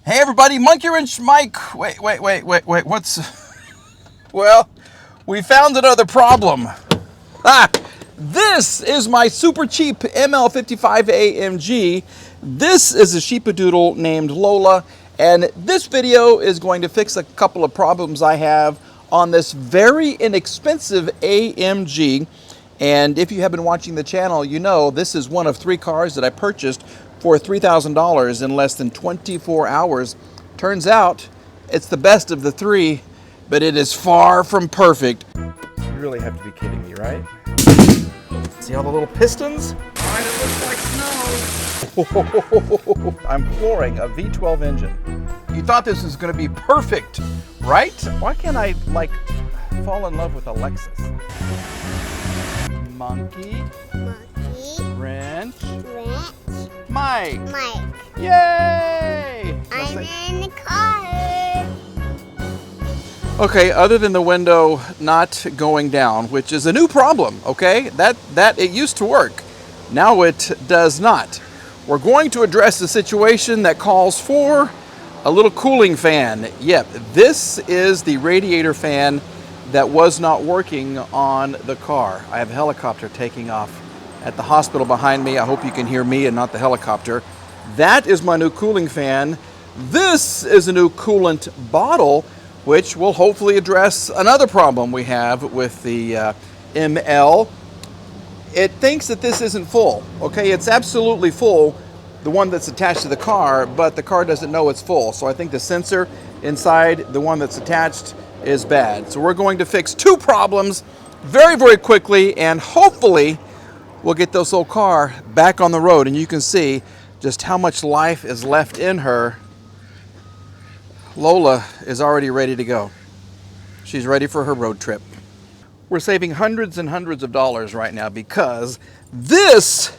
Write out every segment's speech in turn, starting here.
Hey everybody, Monkey Wrench Mike. Wait, what's... Well, we found another problem. This is my super cheap ML55 AMG. This is a sheepadoodle named Lola, and this video is going to fix a couple of problems I have on this very inexpensive AMG. And if you have been watching the channel, you know this is one of 3 cars that I purchased for $3,000 in less than 24 hours. Turns out it's the best of the 3, but it is far from perfect. You really have to be kidding me, right? See all the little pistons? It looks like snow. I'm flooring a V12 engine. You thought this was going to be perfect, right? Why can't I, like, fall in love with a Lexus? Monkey. Wrench. Mike. Yay! I'm in the car. Okay, other than the window not going down, which is a new problem, okay? That it used to work. Now it does not. We're going to address the situation that calls for a little cooling fan. Yep, this is the radiator fan that was not working on the car. I have a helicopter taking off at the hospital behind me. I hope you can hear me and not the helicopter. That is my new cooling fan. This is a new coolant bottle, which will hopefully address another problem we have with the ML. It thinks that this isn't full, okay? It's absolutely full, the one that's attached to the car, but the car doesn't know it's full. So I think the sensor inside the one that's attached is bad. So we're going to fix 2 problems very, very quickly, and hopefully we'll get this old car back on the road, and you can see just how much life is left in her. Lola is already ready to go. She's ready for her road trip. We're saving hundreds and hundreds of dollars right now because this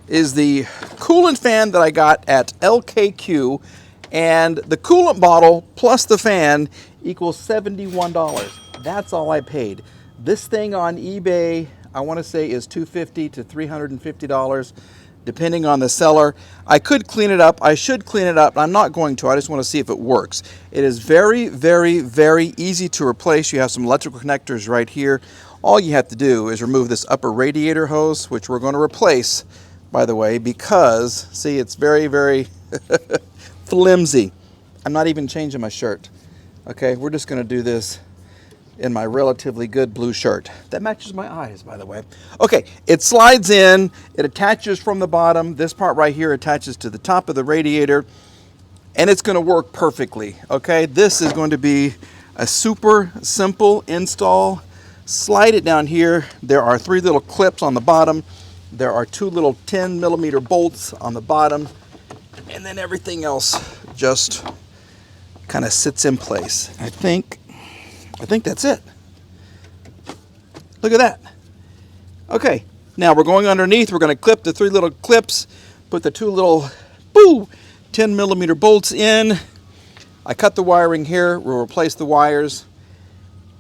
is the coolant fan that I got at LKQ, and the coolant bottle plus the fan equals $71. That's all I paid. This thing on eBay, I want to say, is $250 to $350, depending on the seller. I could clean it up. I should clean it up. I'm not going to. I just want to see if it works. It is very, very, very easy to replace. You have some electrical connectors right here. All you have to do is remove this upper radiator hose, which we're going to replace, by the way, because, see, it's very, very flimsy. I'm not even changing my shirt. Okay, we're just going to do this in my relatively good blue shirt. That matches my eyes, by the way. Okay, it slides in, it attaches from the bottom. This part right here attaches to the top of the radiator, and it's gonna work perfectly, okay? This is going to be a super simple install. Slide it down here. There are 3 little clips on the bottom. There are 2 little 10mm bolts on the bottom, and then everything else just kind of sits in place. I think that's it. Look at that. Okay, now we're going underneath. We're going to clip the 3 little clips, put the 2 little 10mm bolts in. I cut the wiring here. We'll replace the wires.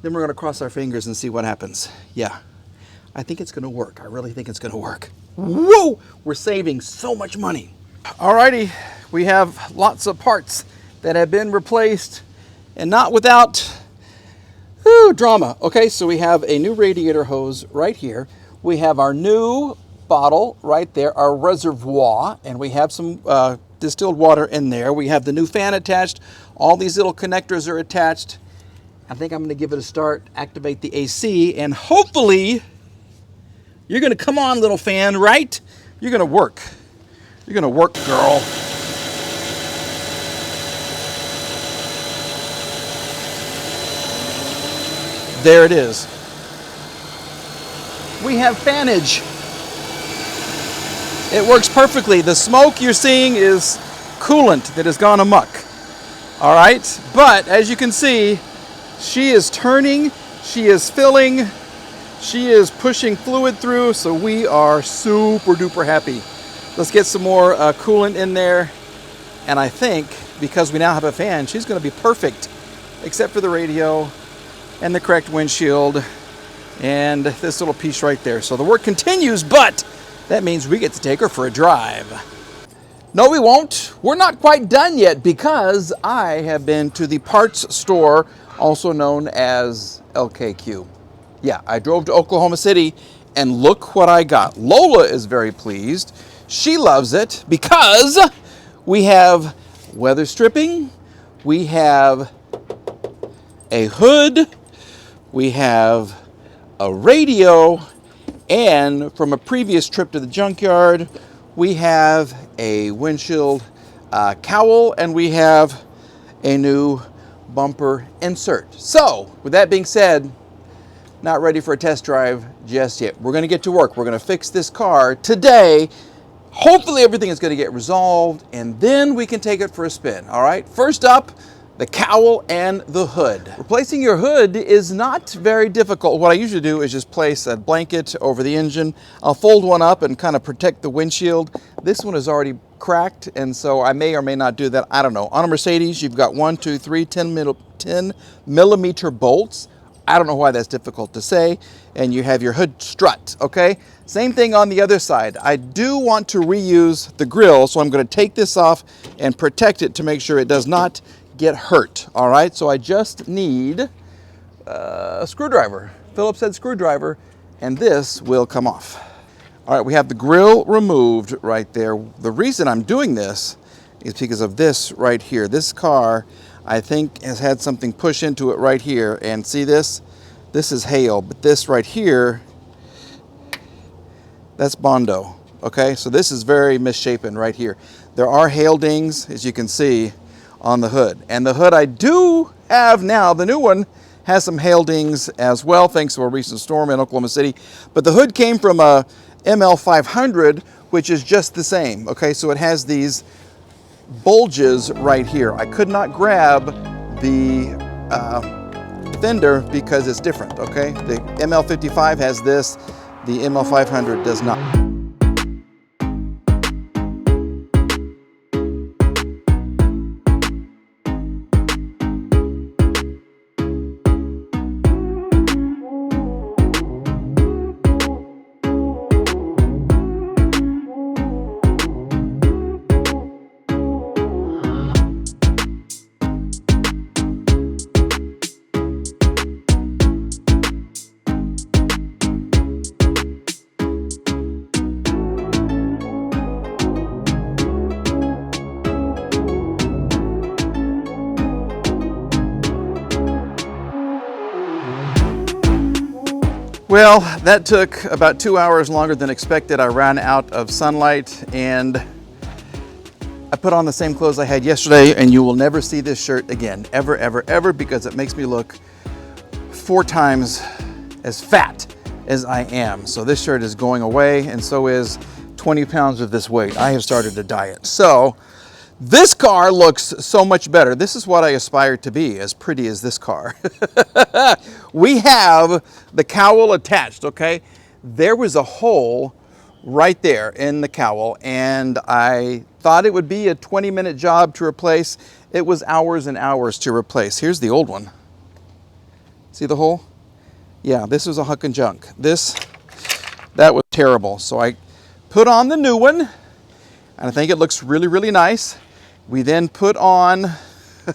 Then we're going to cross our fingers and see what happens. Yeah, I think it's going to work. I really think it's going to work. Whoa! We're saving so much money. Alrighty, we have lots of parts that have been replaced, and not without drama. Okay, so we have a new radiator hose right here. We have our new bottle right there, our reservoir, and we have some distilled water in there. We have the new fan attached. All these little connectors are attached. I think I'm going to give it a start, activate the AC, and hopefully you're going to come on, little fan, right? You're going to work. You're going to work, girl. There it is. We have fanage. It works perfectly. The smoke you're seeing is coolant that has gone amok. All right, but as you can see, she is turning, she is filling, she is pushing fluid through, so we are super duper happy. Let's get some more coolant in there, and I think because we now have a fan, she's going to be perfect, except for the radio and the correct windshield and this little piece right there. So the work continues, but that means we get to take her for a drive. No, we won't. We're not quite done yet because I have been to the parts store, also known as LKQ. Yeah, I drove to Oklahoma City and look what I got. Lola is very pleased. She loves it because we have weather stripping, we have a hood, we have a radio, and from a previous trip to the junkyard, we have a windshield cowl, and we have a new bumper insert. So, with that being said, not ready for a test drive just yet. We're going to get to work. We're going to fix this car today. Hopefully everything is going to get resolved, and then we can take it for a spin. All right, first up, the cowl and the hood. Replacing your hood is not very difficult. What I usually do is just place a blanket over the engine. I'll fold one up and kind of protect the windshield. This one is already cracked, and so I may or may not do that. I don't know. On a Mercedes, you've got 1, 2, 3, 10 millimeter bolts. I don't know why that's difficult to say. And you have your hood strut, okay? Same thing on the other side. I do want to reuse the grill, so I'm going to take this off and protect it to make sure it does not get hurt. All right, so I just need a screwdriver, Phillips head screwdriver, and this will come off. All right, we have the grill removed right there. The reason I'm doing this is because of this right here. This car, I think, has had something push into it right here, and see this? This is hail, but this right here, that's Bondo, okay? So this is very misshapen right here. There are hail dings, as you can see, on the hood. And the hood I do have now, the new one, has some hail dings as well, thanks to a recent storm in Oklahoma City. But the hood came from a ML500, which is just the same, okay? So it has these bulges right here. I could not grab the fender because it's different, okay? The ML55 has this, the ML500 does not. Well, that took about 2 hours longer than expected. I ran out of sunlight and I put on the same clothes I had yesterday, and you will never see this shirt again, ever, ever, ever, because it makes me look 4 times as fat as I am. So this shirt is going away, and so is 20 pounds of this weight. I have started a diet. So this car looks so much better. This is what I aspire to be, as pretty as this car. We have the cowl attached, okay? There was a hole right there in the cowl, and I thought it would be a 20-minute job to replace. It was hours and hours to replace. Here's the old one. See the hole? Yeah, this was a huck and junk. That was terrible. So I put on the new one, and I think it looks really, really nice. We then put on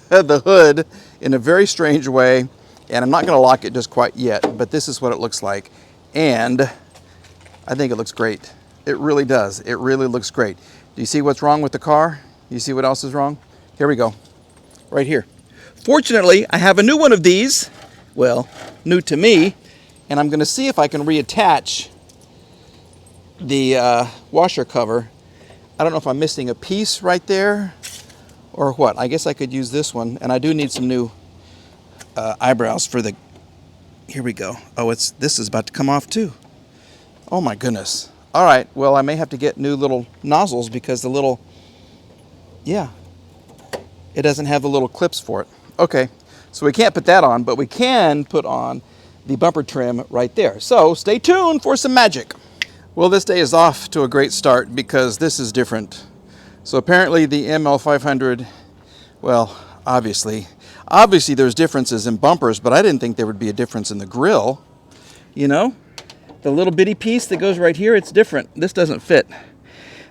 the hood in a very strange way, and I'm not going to lock it just quite yet, but this is what it looks like, and I think it looks great. It really does. It really looks great. Do you see what's wrong with the car? You see what else is wrong? Here we go, right here. Fortunately, I have a new one of these, well, new to me, and I'm going to see if I can reattach the washer cover. I don't know if I'm missing a piece right there or what. I guess I could use this one, and I do need some new eyebrows for the, here we go. Oh, this is about to come off too. Oh my goodness. All right, well, I may have to get new little nozzles because the little, yeah, it doesn't have the little clips for it. Okay, so we can't put that on, but we can put on the bumper trim right there. So stay tuned for some magic. Well, this day is off to a great start because this is different. So apparently the ML500, well, obviously there's differences in bumpers, but I didn't think there would be a difference in the grill. You know, the little bitty piece that goes right here, it's different. This doesn't fit.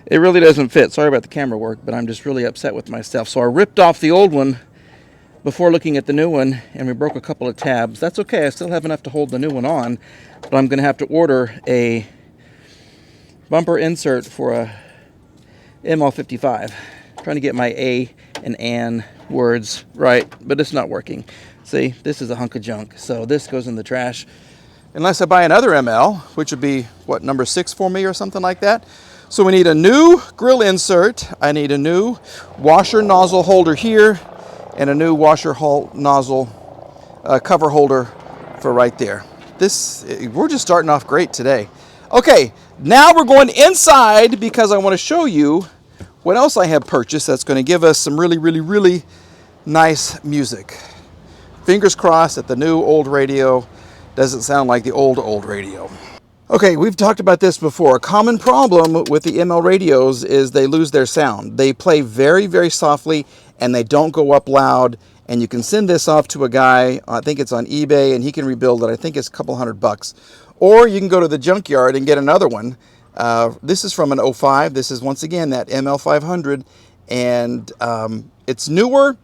It really doesn't fit. Sorry about the camera work, but I'm just really upset with myself. So I ripped off the old one before looking at the new one, and we broke a couple of tabs. That's okay. I still have enough to hold the new one on, but I'm going to have to order a bumper insert for a ML55. Trying to get my A and an words right, but it's not working. See, this is a hunk of junk, so this goes in the trash. Unless I buy another ML, which would be, what, number 6 for me or something like that. So we need a new grill insert. I need a new washer nozzle holder here, and a new washer nozzle cover holder for right there. We're just starting off great today. Okay, now we're going inside because I want to show you what else I have purchased that's going to give us some really, really, really nice music. Fingers crossed that the new old radio doesn't sound like the old radio. Okay, we've talked about this before. A common problem with the ML radios is they lose their sound. They play very, very softly and they don't go up loud. And you can send this off to a guy, I think it's on eBay, and he can rebuild it. I think it's a couple $100. Or you can go to the junkyard and get another one. This is from an 05. This is, once again, that ML500. And it's newer.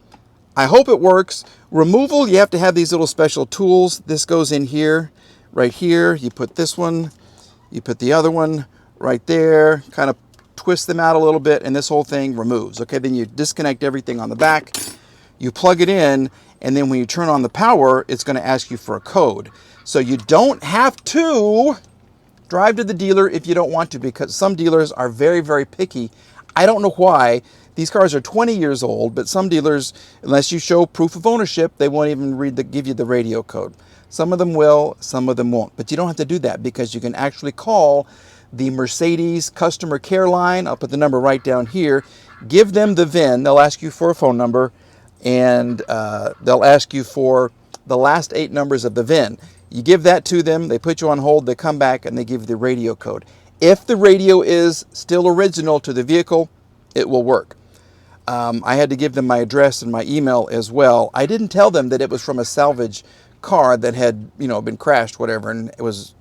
I hope it works. Removal, you have to have these little special tools. This goes in here, right here. You put this one, you put the other one right there, kind of twist them out a little bit, and this whole thing removes. Okay, then you disconnect everything on the back. You plug it in, and then when you turn on the power, it's going to ask you for a code. So you don't have to drive to the dealer if you don't want to, because some dealers are very, very picky. I don't know why. These cars are 20 years old, but some dealers, unless you show proof of ownership, they won't even give you the radio code. Some of them will, some of them won't. But you don't have to do that because you can actually call the Mercedes customer care line. I'll put the number right down here. Give them the VIN. They'll ask you for a phone number, and they'll ask you for the last 8 numbers of the VIN. You give that to them, they put you on hold, they come back, and they give you the radio code. If the radio is still original to the vehicle, it will work. I had to give them my address and my email as well. I didn't tell them that it was from a salvage car that had, been crashed, whatever, and it was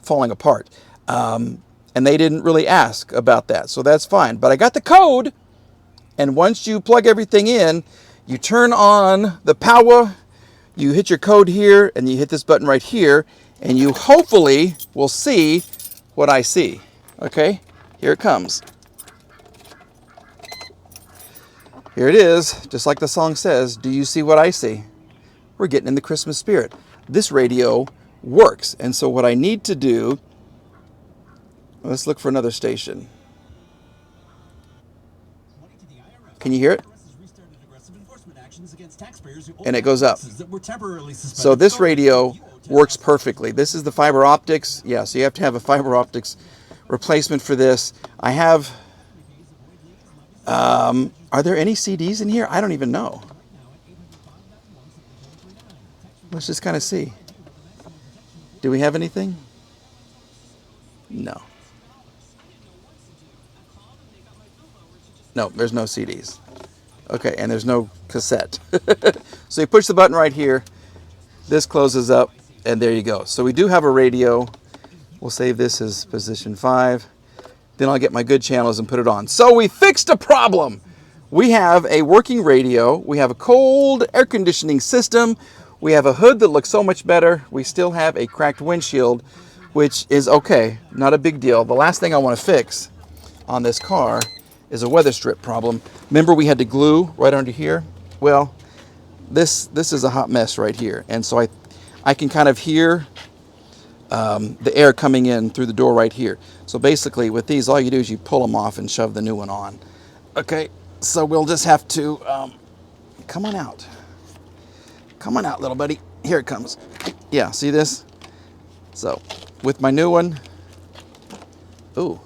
falling apart. And they didn't really ask about that, so that's fine. But I got the code, and once you plug everything in, you turn on the power, you hit your code here, and you hit this button right here, and you hopefully will see what I see. Okay, here it comes. Here it is, just like the song says, do you see what I see? We're getting in the Christmas spirit. This radio works, and so what I need to do, let's look for another station. Can you hear it? And it goes up. So this radio works perfectly. This is the fiber optics. Yeah, so you have to have a fiber optics replacement for this. I have... are there any CDs in here? I don't even know. Let's just kind of see. Do we have anything? No. No, there's no CDs. Okay, and there's no cassette. So you push the button right here. This closes up, and there you go. So we do have a radio. We'll save this as position 5. Then I'll get my good channels and put it on. So we fixed a problem. We have a working radio. We have a cold air conditioning system. We have a hood that looks so much better. We still have a cracked windshield, which is okay, not a big deal. The last thing I want to fix on this car is a weather strip problem. Remember we had to glue right under here? Well, this is a hot mess right here. And so I can kind of hear the air coming in through the door right here. So basically with these, all you do is you pull them off and shove the new one on. Okay, so we'll just have to, come on out. Come on out, little buddy. Here it comes. Yeah, see this? So with my new one, ooh.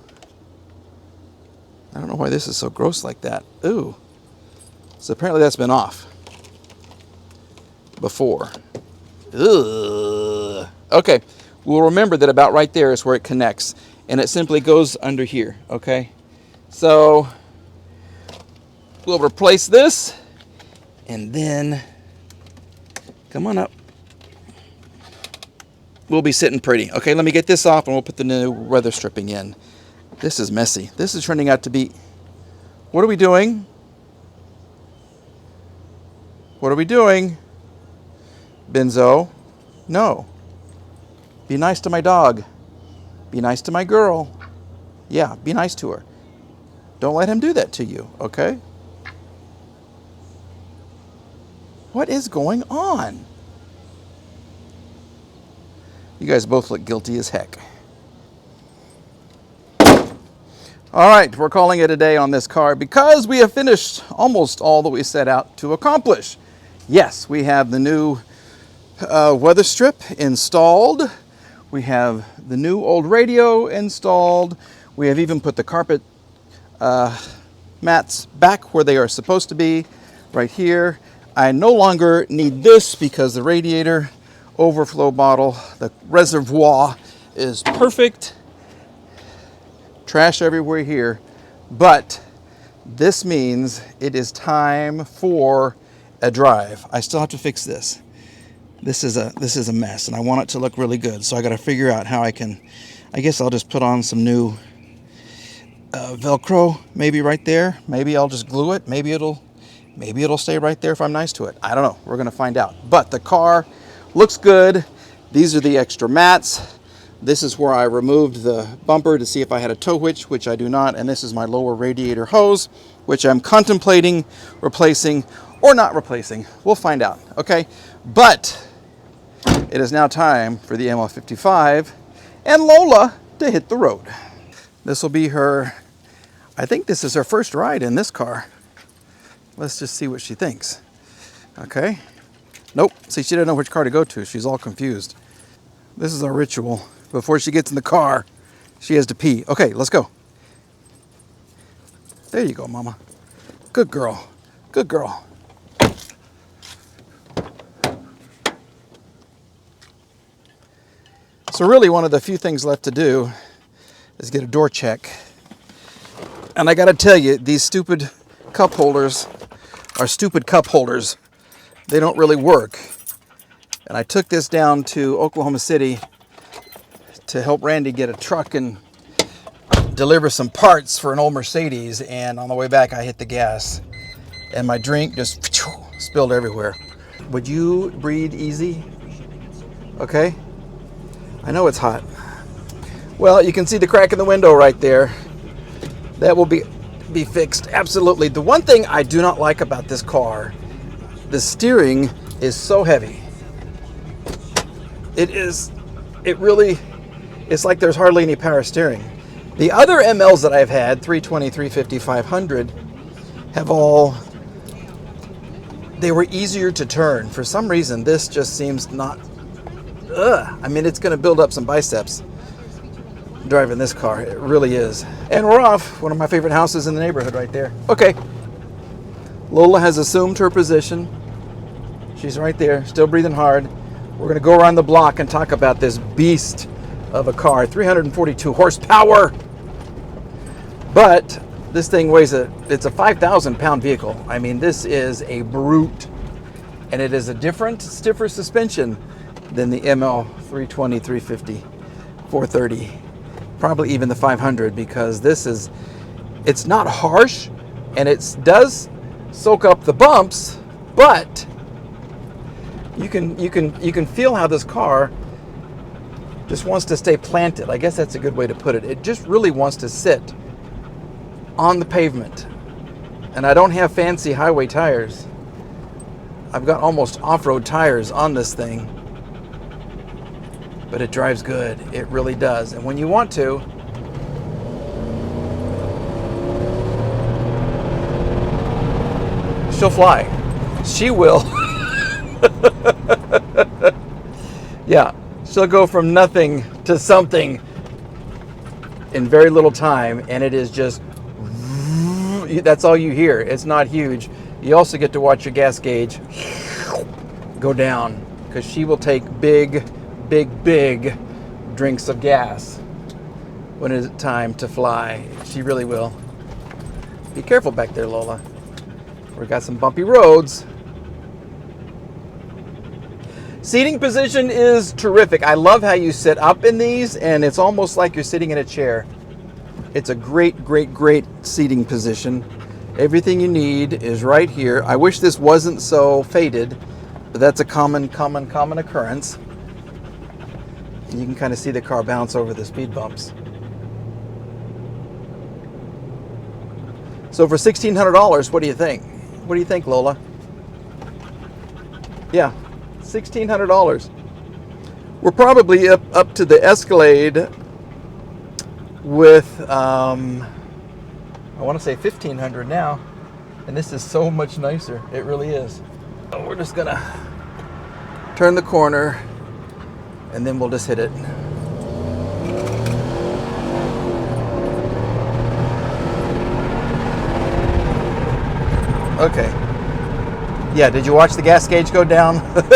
I don't know why this is so gross like that. Ooh. So apparently that's been off before. Ugh. Okay, we'll remember that about right there is where it connects. And it simply goes under here, okay? So we'll replace this. And then, come on up. We'll be sitting pretty. Okay, let me get this off and we'll put the new weather stripping in. This is messy. This is turning out to be... What are we doing? What are we doing? Benzo? No. Be nice to my dog. Be nice to my girl. Yeah, be nice to her. Don't let him do that to you, okay? What is going on? You guys both look guilty as heck. All right, we're calling it a day on this car because we have finished almost all that we set out to accomplish. Yes, we have the new weather strip installed. We have the new old radio installed. We have even put the carpet mats back where they are supposed to be, right here. I no longer need this because the radiator overflow bottle, the reservoir is perfect. Trash everywhere here, but this means it is time for a drive. I still have to fix this. This is a mess, and I want it to look really good. So I got to figure out how I can. I guess I'll just put on some new Velcro, maybe right there. Maybe I'll just glue it. Maybe it'll stay right there if I'm nice to it. I don't know. We're gonna find out. But the car looks good. These are the extra mats. This is where I removed the bumper to see if I had a tow hitch, which I do not. And this is my lower radiator hose, which I'm contemplating replacing or not replacing. We'll find out, okay? But it is now time for the ML55 and Lola to hit the road. This will be her, I think this is her first ride in this car. Let's just see what she thinks. Okay. Nope. See, she didn't know which car to go to. She's all confused. This is our ritual. Before she gets in the car, she has to pee. Okay, let's go. There you go, Mama. Good girl. Good girl. So really, one of the few things left to do is get a door check. And I got to tell you, these stupid cup holders are stupid cup holders. They don't really work. And I took this down to Oklahoma City to help Randy get a truck and deliver some parts for an old Mercedes. And on the way back, I hit the gas. And my drink just spilled everywhere. Would you breathe easy? Okay? I know it's hot. Well, you can see the crack in the window right there. That will be fixed, absolutely. The one thing I do not like about this car, the steering is so heavy. It's like there's hardly any power steering. The other MLs that I've had, 320, 350, 500, they were easier to turn. For some reason, this just seems not, I mean, it's gonna build up some biceps driving this car. It really is. And we're off. One of my favorite houses in the neighborhood right there. Okay. Lola has assumed her position. She's right there, still breathing hard. We're gonna go around the block and talk about this beast of a car, 342 horsepower. But this thing weighs it's a 5,000 pound vehicle. I mean, this is a brute. And it is a different, stiffer suspension than the ML320, 350, 430. Probably even the 500, because it's not harsh and it does soak up the bumps, but you can feel how this car just wants to stay planted. I guess that's a good way to put it. It just really wants to sit on the pavement. And I don't have fancy highway tires. I've got almost off-road tires on this thing. But it drives good. It really does. And when you want to, she'll fly. She will. Yeah, she'll go from nothing to something in very little time, and it is just, that's all you hear. It's not huge. You also get to watch your gas gauge go down, because she will take big drinks of gas when it's time to fly. She really will. Be careful back there, Lola. We've got some bumpy roads. Seating position is terrific. I love how you sit up in these, and it's almost like you're sitting in a chair. It's a great, great, great seating position. Everything you need is right here. I wish this wasn't so faded, but that's a common occurrence. And you can kind of see the car bounce over the speed bumps. So for $1,600, what do you think? What do you think, Lola? Yeah, $1,600. We're probably up to the Escalade with, I want to say $1,500 now. And this is so much nicer. It really is. So we're just gonna turn the corner and then we'll just hit it. Okay. Yeah, did you watch the gas gauge go down?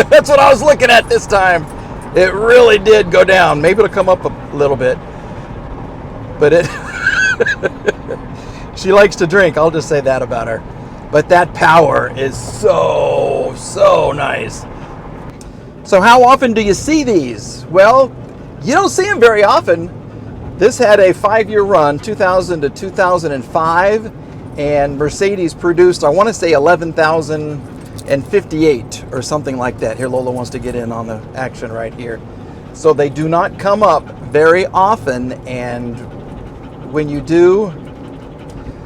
That's what I was looking at this time. It really did go down. Maybe it'll come up a little bit. But it... She likes to drink, I'll just say that about her. But that power is so, so nice. So how often do you see these? Well, you don't see them very often. This had a 5-year run, 2000 to 2005. And Mercedes produced, I want to say 11,058 or something like that. Here, Lola wants to get in on the action right here. So they do not come up very often, and when you do,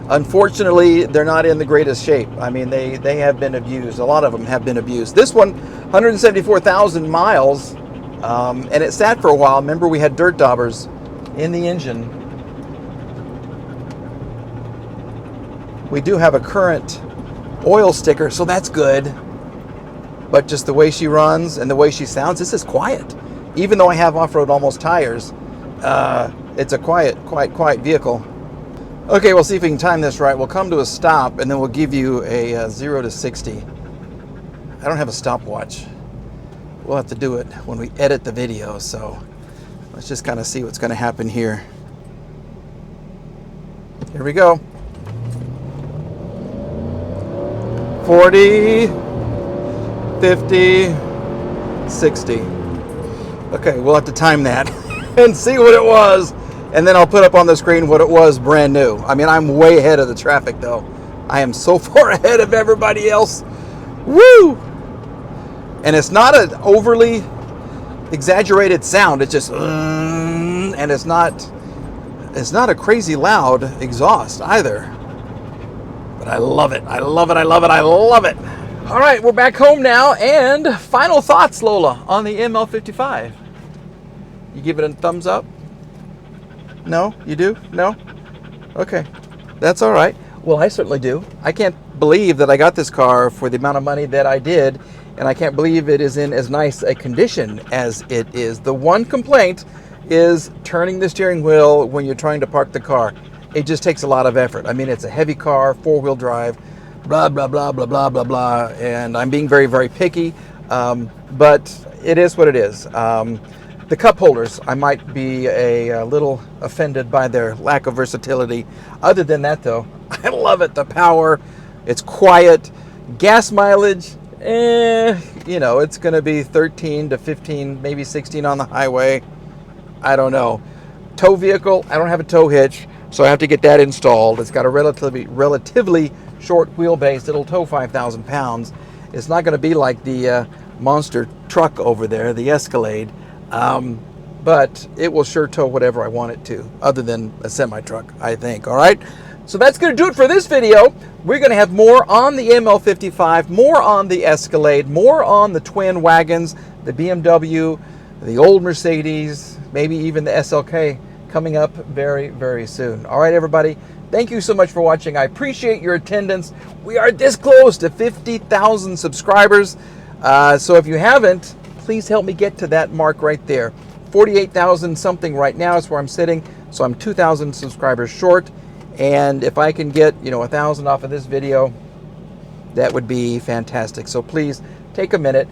unfortunately, they're not in the greatest shape. I mean, they have been abused. A lot of them have been abused. This one, 174,000 miles, and it sat for a while. Remember, we had dirt daubers in the engine. We do have a current oil sticker, so that's good. But just the way she runs and the way she sounds, this is quiet. Even though I have off-road almost tires, it's a quiet vehicle. Okay, we'll see if we can time this right. We'll come to a stop and then we'll give you a 0 to 60. I don't have a stopwatch. We'll have to do it when we edit the video, so let's just kind of see what's going to happen here. Here we go. 40, 50, 60. Okay, we'll have to time that and see what it was. And then I'll put up on the screen what it was brand new. I mean, I'm way ahead of the traffic though. I am so far ahead of everybody else. Woo! And it's not an overly exaggerated sound. It's just, and it's not a crazy loud exhaust either. But I love it. I love it. I love it. I love it. All right, we're back home now. And final thoughts, Lola, on the ML55. You give it a thumbs up? No? You do? No? Okay. That's all right. Well, I certainly do. I can't believe that I got this car for the amount of money that I did. And I can't believe it is in as nice a condition as it is. The one complaint is turning the steering wheel when you're trying to park the car. It just takes a lot of effort. I mean, it's a heavy car, 4-wheel drive, blah, blah, blah, blah, blah, blah, blah. And I'm being very, very picky, but it is what it is. The cup holders, I might be a little offended by their lack of versatility. Other than that, though, I love it. The power, it's quiet. Gas mileage, you know, it's going to be 13 to 15, maybe 16 on the highway. I don't know. Tow vehicle, I don't have a tow hitch. So I have to get that installed. It's got a relatively short wheelbase. It'll tow 5,000 pounds. It's not going to be like the monster truck over there, the Escalade, but it will sure tow whatever I want it to, other than a semi-truck, I think. All right. So that's going to do it for this video. We're going to have more on the ML55, more on the Escalade, more on the twin wagons, the BMW, the old Mercedes, maybe even the SLK. Coming up very, very soon. All right, everybody. Thank you so much for watching. I appreciate your attendance. We are this close to 50,000 subscribers. So if you haven't, please help me get to that mark right there. 48,000 something right now is where I'm sitting. So I'm 2,000 subscribers short. And if I can get, 1,000 off of this video, that would be fantastic. So please take a minute,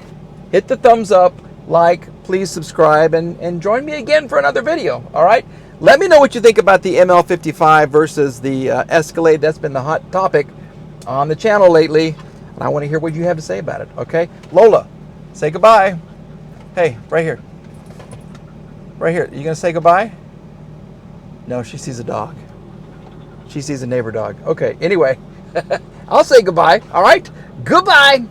hit the thumbs up, like, please subscribe, and join me again for another video. All right. Let me know what you think about the ML55 versus the Escalade. That's been the hot topic on the channel lately. And I want to hear what you have to say about it, okay? Lola, say goodbye. Hey, right here. Right here. You going to say goodbye? No, she sees a dog. She sees a neighbor dog. Okay, anyway, I'll say goodbye. All right, goodbye.